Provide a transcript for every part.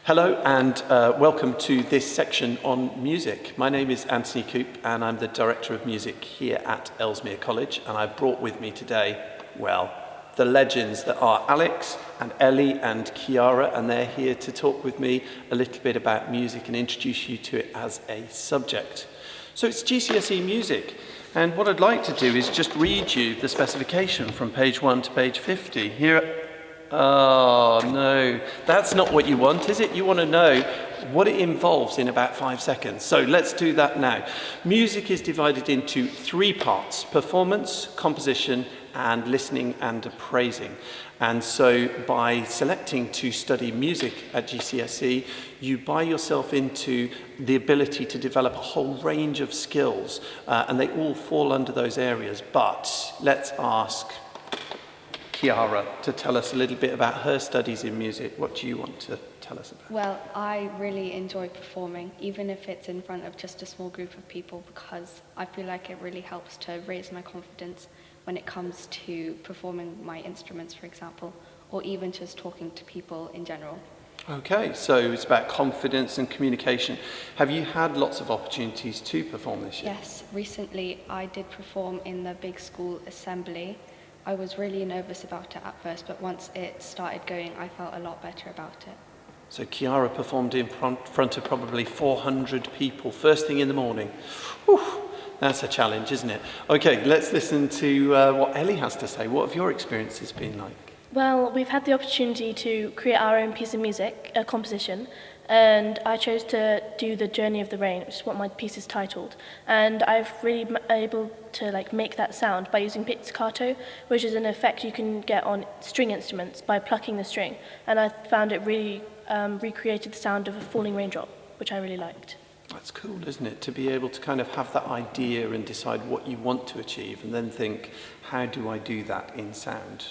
Hello and welcome to this section on music. My name is Anthony Coop and I'm the Director of Music here at Ellesmere College, and I've brought with me today, well, the legends that are Alex and Ellie and Kiara, and they're here to talk with me a little bit about music and introduce you to it as a subject. So it's GCSE music, and what I'd like to do is just read you the specification from page 1 to page 50. Here. Oh, no, that's not what you want, is it? You want to know what it involves in about 5 seconds. So let's do that now. Music is divided into 3 parts: performance, composition, and listening and appraising. And so by selecting to study music at GCSE, you buy yourself into the ability to develop a whole range of skills, and they all fall under those areas. But let's ask Kiara to tell us a little bit about her studies in music. What do you want to tell us about? Well, I really enjoy performing, even if it's in front of just a small group of people, because I feel like it really helps to raise my confidence when it comes to performing my instruments, for example, or even just talking to people in general. Okay, so it's about confidence and communication. Have you had lots of opportunities to perform this year? Yes, recently I did perform in the big school assembly. I was really nervous about it at first, but once it started going, I felt a lot better about it. So Kiara performed in front of probably 400 people, first thing in the morning. Whew, that's a challenge, isn't it? Okay, let's listen to what Ellie has to say. What have your experiences been like? Well, we've had the opportunity to create our own piece of music, a composition, and I chose to do The Journey of the Rain, which is what my piece is titled. And I've really been able to make that sound by using pizzicato, which is an effect you can get on string instruments by plucking the string. And I found it really recreated the sound of a falling raindrop, which I really liked. That's cool, isn't it? To be able to kind of have that idea and decide what you want to achieve and then think, how do I do that in sound?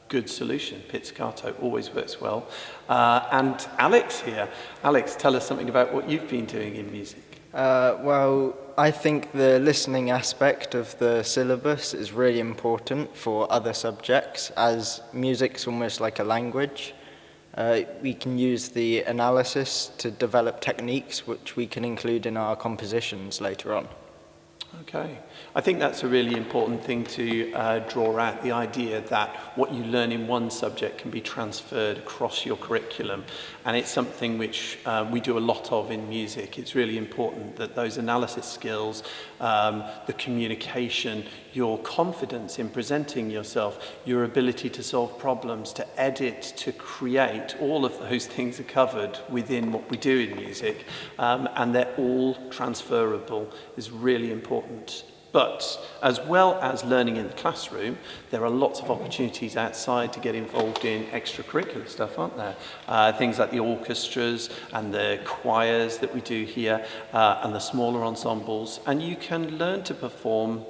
Good solution. Pizzicato always works well. And Alex here. Alex, tell us something about what you've been doing in music. Well, I think the listening aspect of the syllabus is really important for other subjects, as music's almost like a language. We can use the analysis to develop techniques which we can include in our compositions later on. Okay. I think that's a really important thing to draw out, the idea that what you learn in one subject can be transferred across your curriculum, and it's something which we do a lot of in music. It's really important that those analysis skills, the communication, your confidence in presenting yourself, your ability to solve problems, to edit, to create, all of those things are covered within what we do in music, and they're all transferable is really important. But as well as learning in the classroom, there are lots of opportunities outside to get involved in extracurricular stuff, aren't there? Things like the orchestras and the choirs that we do here, and the smaller ensembles. And you can learn to perform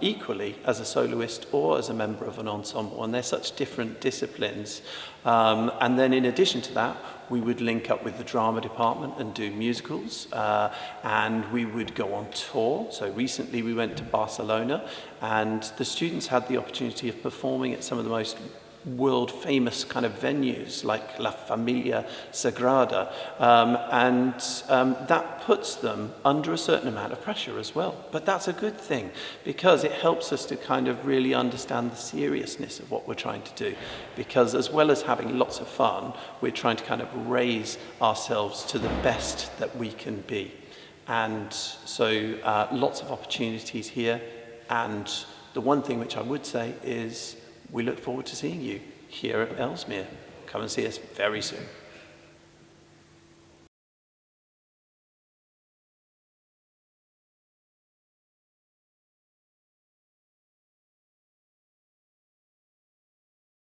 equally as a soloist or as a member of an ensemble, and they're such different disciplines. And then in addition to that, we would link up with the drama department and do musicals, and we would go on tour. So recently we went to Barcelona, and the students had the opportunity of performing at some of the most world famous kind of venues like La Familia Sagrada, and that puts them under a certain amount of pressure as well. But that's a good thing, because it helps us to kind of really understand the seriousness of what we're trying to do, because as well as having lots of fun, we're trying to kind of raise ourselves to the best that we can be. And so lots of opportunities here, and the one thing which I would say is we look forward to seeing you here at Ellesmere. Come and see us very soon.